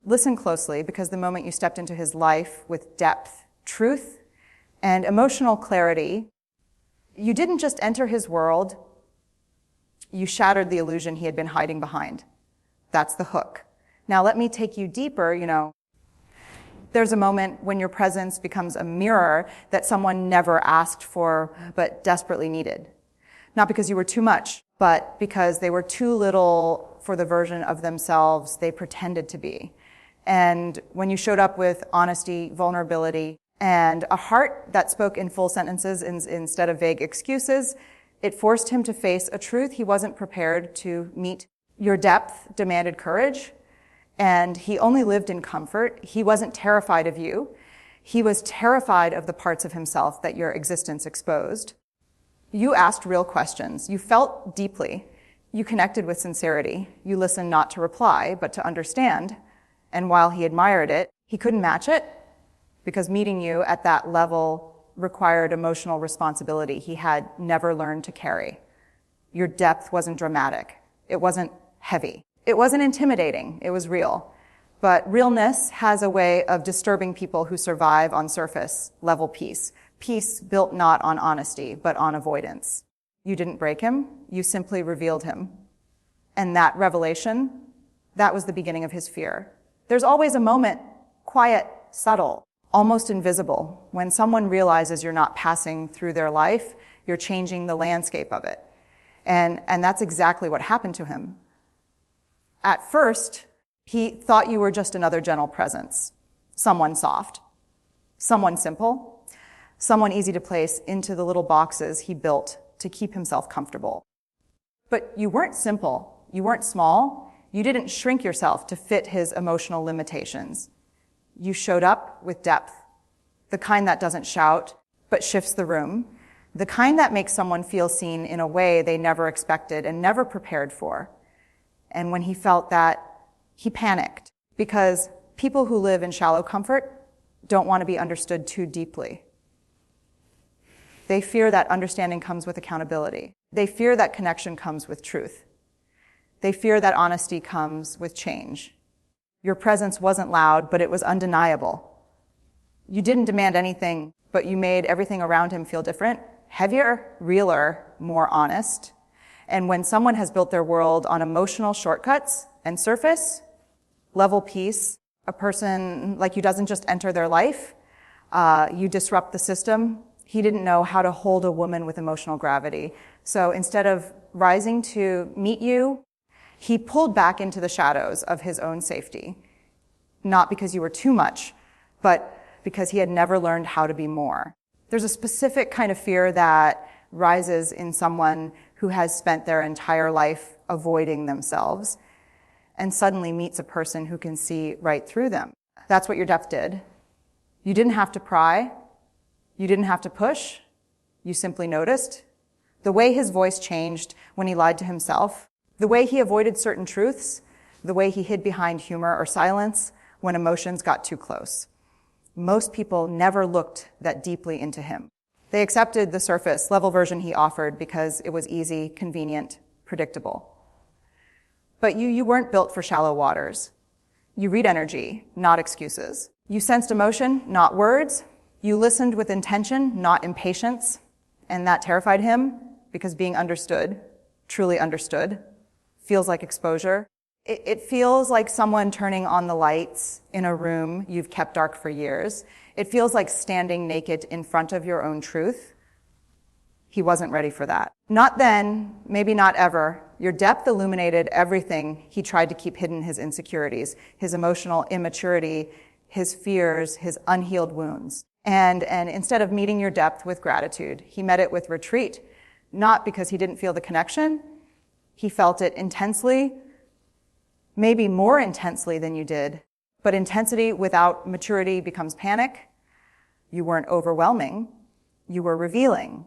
Listen closely, because the moment you stepped into his life with depth, truth, and emotional clarity, you didn't just enter his world, you shattered the illusion he had been hiding behind. That's the hook. Now let me take you deeper, There's a moment when your presence becomes a mirror that someone never asked for but desperately needed. Not because you were too much, but because they were too little for the version of themselves they pretended to be. And when you showed up with honesty, vulnerability, and a heart that spoke in full sentences instead of vague excuses, it forced him to face a truth he wasn't prepared to meet. Your depth demanded courage, and he only lived in comfort. He wasn't terrified of you. He was terrified of the parts of himself that your existence exposed. You asked real questions. You felt deeply. You connected with sincerity. You listened not to reply, but to understand. And while he admired it, he couldn't match it, because meeting you at that level required emotional responsibility he had never learned to carry. Your depth wasn't dramatic. It wasn't heavy. It wasn't intimidating. It was real. But realness has a way of disturbing people who survive on surface level peace. Peace built not on honesty, but on avoidance. You didn't break him. You simply revealed him. And that revelation, that was the beginning of his fear. There's always a moment, quiet, subtle, almost invisible, when someone realizes you're not passing through their life, you're changing the landscape of it. And that's exactly what happened to him. At first, he thought you were just another gentle presence, someone soft, someone simple, someone easy to place into the little boxes he built to keep himself comfortable. But you weren't simple, you weren't small, you didn't shrink yourself to fit his emotional limitations. You showed up with depth, the kind that doesn't shout, but shifts the room, the kind that makes someone feel seen in a way they never expected and never prepared for. And when he felt that, he panicked, because people who live in shallow comfort don't want to be understood too deeply. They fear that understanding comes with accountability. They fear that connection comes with truth. They fear that honesty comes with change. Your presence wasn't loud, but it was undeniable. You didn't demand anything, but you made everything around him feel different, heavier, realer, more honest. And when someone has built their world on emotional shortcuts and surface level peace, a person like you doesn't just enter their life, you disrupt the system. He didn't know how to hold a woman with emotional gravity. So instead of rising to meet you, he pulled back into the shadows of his own safety, not because you were too much, but because he had never learned how to be more. There's a specific kind of fear that rises in someone who has spent their entire life avoiding themselves and suddenly meets a person who can see right through them. That's what your depth did. You didn't have to pry. You didn't have to push. You simply noticed. The way his voice changed when he lied to himself, the way he avoided certain truths, the way he hid behind humor or silence when emotions got too close. Most people never looked that deeply into him. They accepted the surface level version he offered because it was easy, convenient, predictable. But you weren't built for shallow waters. You read energy, not excuses. You sensed emotion, not words. You listened with intention, not impatience. And that terrified him because being understood, truly understood, feels like exposure. It feels like someone turning on the lights in a room you've kept dark for years. It feels like standing naked in front of your own truth. He wasn't ready for that. Not then, maybe not ever. Your depth illuminated everything he tried to keep hidden: his insecurities, his emotional immaturity, his fears, his unhealed wounds. And instead of meeting your depth with gratitude, he met it with retreat, not because he didn't feel the connection. He felt it intensely, maybe more intensely than you did, but intensity without maturity becomes panic. You weren't overwhelming, you were revealing,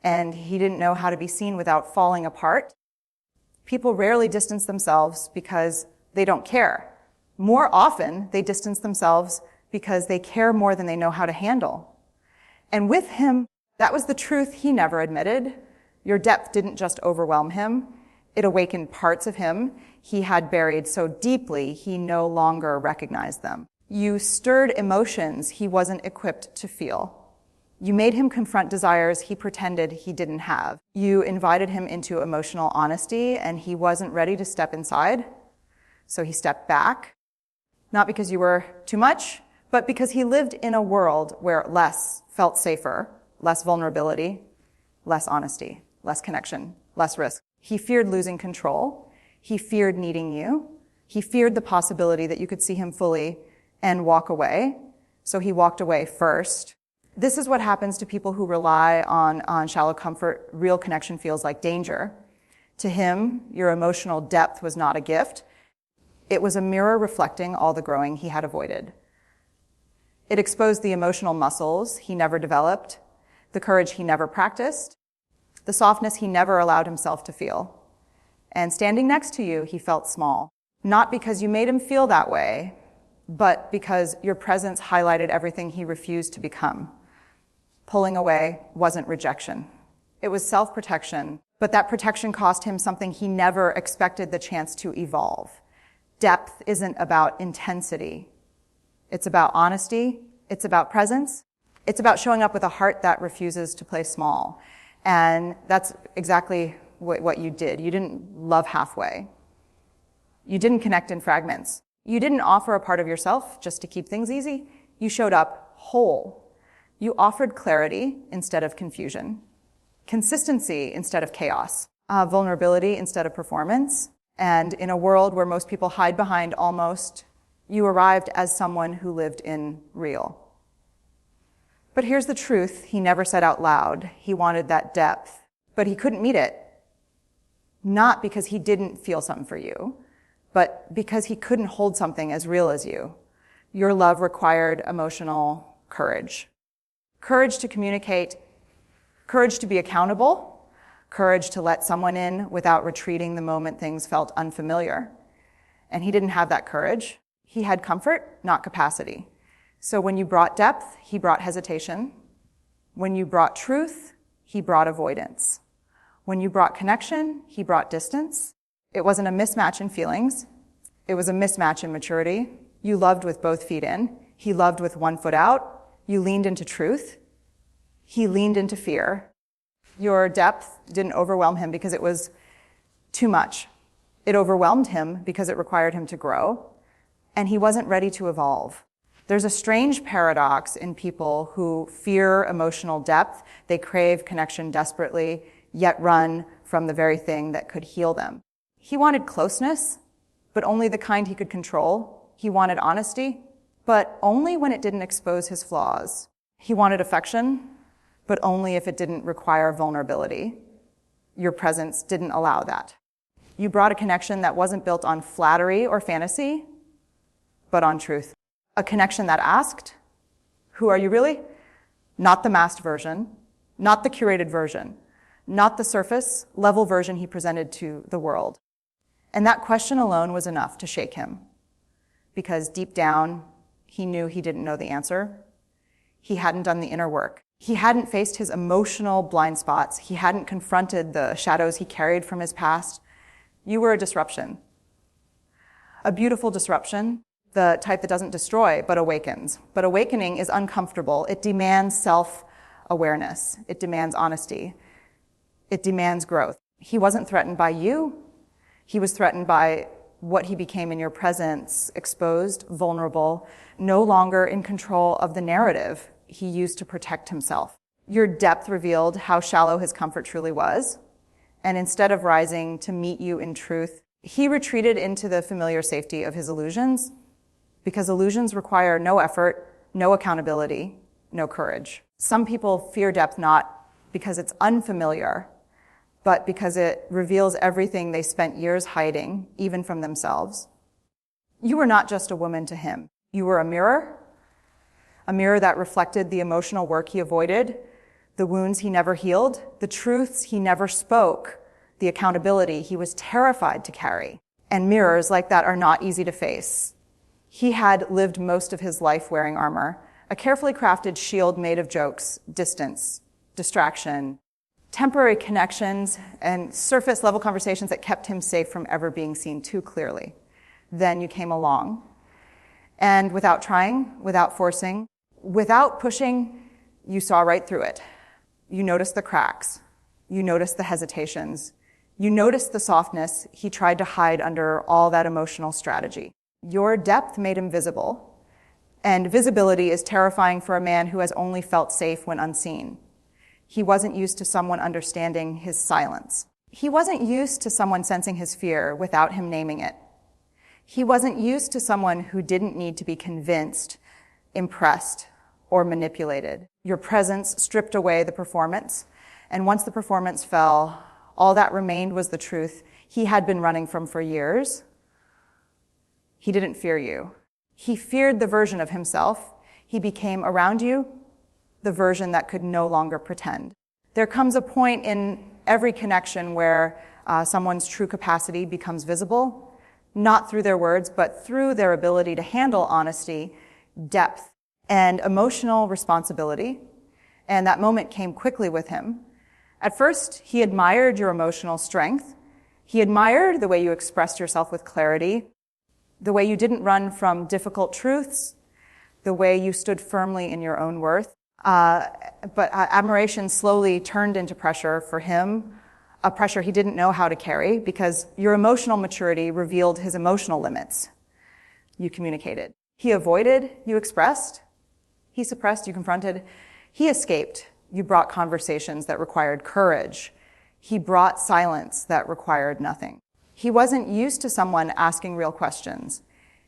and he didn't know how to be seen without falling apart. People rarely distance themselves because they don't care. More often, they distance themselves because they care more than they know how to handle. And with him, that was the truth he never admitted. Your depth didn't just overwhelm him, It awakened parts of him he had buried so deeply he no longer recognized them. You stirred emotions he wasn't equipped to feel. You made him confront desires he pretended he didn't have. You invited him into emotional honesty, and he wasn't ready to step inside, so he stepped back. Not because you were too much, but because he lived in a world where less felt safer, less vulnerability, less honesty, less connection, less risk. He feared losing control. He feared needing you. He feared the possibility that you could see him fully and walk away. So he walked away first. This is what happens to people who rely on shallow comfort. Real connection feels like danger. To him, your emotional depth was not a gift. It was a mirror reflecting all the growing he had avoided. It exposed the emotional muscles he never developed, the courage he never practiced, the softness he never allowed himself to feel. And standing next to you, he felt small. Not because you made him feel that way, but because your presence highlighted everything he refused to become. Pulling away wasn't rejection. It was self-protection, but that protection cost him something he never expected the chance to evolve. Depth isn't about intensity. It's about honesty. It's about presence. It's about showing up with a heart that refuses to play small. And that's exactly what you did. You didn't love halfway. You didn't connect in fragments. You didn't offer a part of yourself just to keep things easy. You showed up whole. You offered clarity instead of confusion, consistency instead of chaos, vulnerability instead of performance. And in a world where most people hide behind almost, you arrived as someone who lived in real. But here's the truth he never said out loud. He wanted that depth, but he couldn't meet it. Not because he didn't feel something for you, but because he couldn't hold something as real as you. Your love required emotional courage. Courage to communicate, courage to be accountable, courage to let someone in without retreating the moment things felt unfamiliar. And he didn't have that courage. He had comfort, not capacity. So when you brought depth, he brought hesitation. When you brought truth, he brought avoidance. When you brought connection, he brought distance. It wasn't a mismatch in feelings. It was a mismatch in maturity. You loved with both feet in. He loved with one foot out. You leaned into truth. He leaned into fear. Your depth didn't overwhelm him because it was too much. It overwhelmed him because it required him to grow, and he wasn't ready to evolve. There's a strange paradox in people who fear emotional depth. They crave connection desperately, yet run from the very thing that could heal them. He wanted closeness, but only the kind he could control. He wanted honesty, but only when it didn't expose his flaws. He wanted affection, but only if it didn't require vulnerability. Your presence didn't allow that. You brought a connection that wasn't built on flattery or fantasy, but on truth. A connection that asked, who are you really? Not the masked version, not the curated version, not the surface level version he presented to the world. And that question alone was enough to shake him, because deep down, he knew he didn't know the answer. He hadn't done the inner work. He hadn't faced his emotional blind spots. He hadn't confronted the shadows he carried from his past. You were a disruption. A beautiful disruption, the type that doesn't destroy, but awakens. But awakening is uncomfortable. It demands self-awareness. It demands honesty. It demands growth. He wasn't threatened by you. He was threatened by what he became in your presence, exposed, vulnerable, no longer in control of the narrative he used to protect himself. Your depth revealed how shallow his comfort truly was. And instead of rising to meet you in truth, he retreated into the familiar safety of his illusions, because illusions require no effort, no accountability, no courage. Some people fear depth not because it's unfamiliar, but because it reveals everything they spent years hiding, even from themselves. You were not just a woman to him. You were a mirror that reflected the emotional work he avoided, the wounds he never healed, the truths he never spoke, the accountability he was terrified to carry. And mirrors like that are not easy to face. He had lived most of his life wearing armor, a carefully crafted shield made of jokes, distance, distraction. temporary connections and surface level conversations that kept him safe from ever being seen too clearly. Then you came along. And without trying, without forcing, without pushing, you saw right through it. You noticed the cracks. You noticed the hesitations. You noticed the softness he tried to hide under all that emotional strategy. Your depth made him visible. And visibility is terrifying for a man who has only felt safe when unseen. He wasn't used to someone understanding his silence. He wasn't used to someone sensing his fear without him naming it. He wasn't used to someone who didn't need to be convinced, impressed, or manipulated. Your presence stripped away the performance, and once the performance fell, all that remained was the truth he had been running from for years. He didn't fear you. He feared the version of himself. He became around you the version that could no longer pretend. There comes a point in every connection where someone's true capacity becomes visible, not through their words, but through their ability to handle honesty, depth, and emotional responsibility. And that moment came quickly with him. At first, he admired your emotional strength. He admired the way you expressed yourself with clarity, the way you didn't run from difficult truths, the way you stood firmly in your own worth. But admiration slowly turned into pressure for him, a pressure he didn't know how to carry because your emotional maturity revealed his emotional limits. You communicated. He avoided, you expressed. He suppressed, you confronted. He escaped. You brought conversations that required courage. He brought silence that required nothing. He wasn't used to someone asking real questions.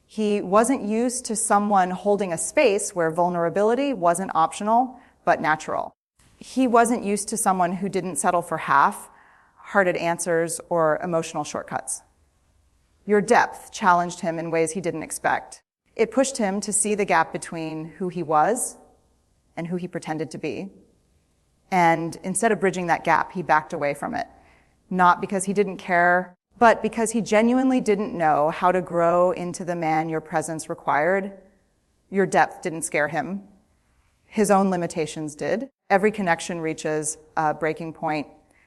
He wasn't used to someone holding a space where vulnerability wasn't optional, but natural. He wasn't used to someone who didn't settle for half-hearted answers or emotional shortcuts. Your depth challenged him in ways he didn't expect. It pushed him to see the gap between who he was and who he pretended to be. And instead of bridging that gap, he backed away from it. Not because he didn't care, but because he genuinely didn't know how to grow into the man your presence required. Your depth didn't scare him. His own limitations did. Every connection reaches a breaking point,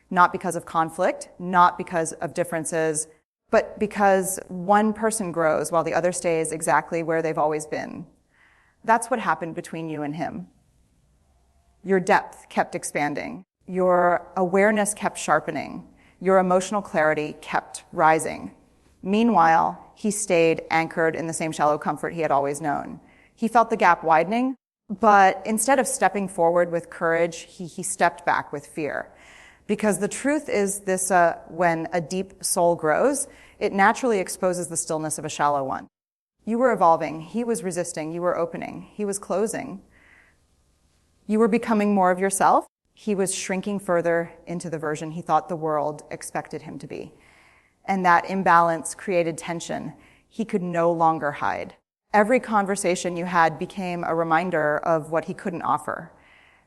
not because of conflict, not because of differences, but because one person grows while the other stays exactly where they've always been. That's what happened between you and him. Your depth kept expanding. Your awareness kept sharpening. Your emotional clarity kept rising. Meanwhile, he stayed anchored in the same shallow comfort he had always known. He felt the gap widening, but instead of stepping forward with courage, he stepped back with fear. Because the truth is this, when a deep soul grows, it naturally exposes the stillness of a shallow one. You were evolving. He was resisting. You were opening. He was closing. You were becoming more of yourself. He was shrinking further into the version he thought the world expected him to be. And that imbalance created tension he could no longer hide. Every conversation you had became a reminder of what he couldn't offer.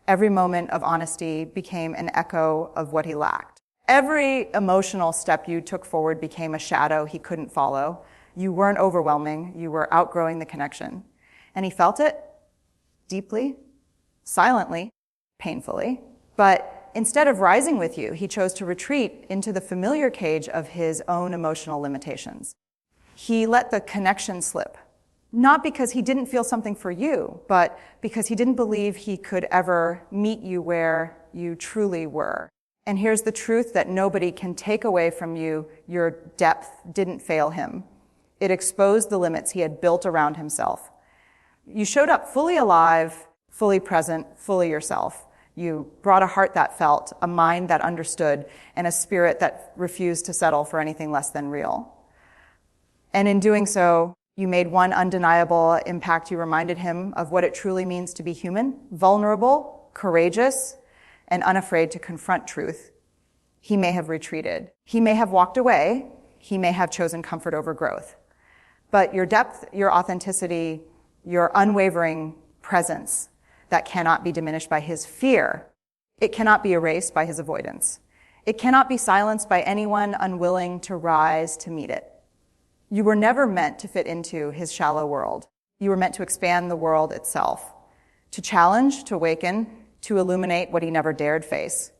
Every moment of honesty became an echo of what he lacked. Every emotional step you took forward became a shadow he couldn't follow. You weren't overwhelming. You were outgrowing the connection. And he felt it deeply, silently, painfully. But instead of rising with you, he chose to retreat into the familiar cage of his own emotional limitations. He let the connection slip, not because he didn't feel something for you, but because he didn't believe he could ever meet you where you truly were. And here's the truth that nobody can take away from you. Your depth didn't fail him. It exposed the limits he had built around himself. You showed up fully alive, fully present, fully yourself. You brought a heart that felt, a mind that understood, and a spirit that refused to settle for anything less than real. And in doing so, you made one undeniable impact. You reminded him of what it truly means to be human, vulnerable, courageous, and unafraid to confront truth. He may have retreated. He may have walked away. He may have chosen comfort over growth. But your depth, your authenticity, your unwavering presence, that cannot be diminished by his fear. It cannot be erased by his avoidance. It cannot be silenced by anyone unwilling to rise to meet it. You were never meant to fit into his shallow world. You were meant to expand the world itself, to challenge, to awaken, to illuminate what he never dared face.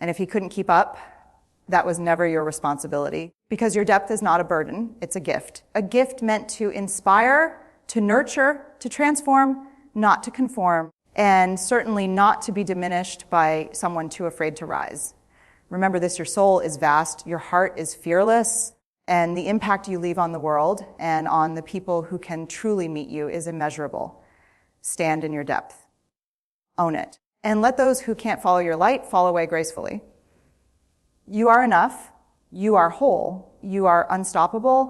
And if he couldn't keep up, that was never your responsibility, because your depth is not a burden, it's a gift. A gift meant to inspire, to nurture, to transform, not to conform, and certainly not to be diminished by someone too afraid to rise. Remember this, your soul is vast, your heart is fearless, and the impact you leave on the world and on the people who can truly meet you is immeasurable. Stand in your depth. Own it. And let those who can't follow your light fall away gracefully. You are enough. You are whole. You are unstoppable.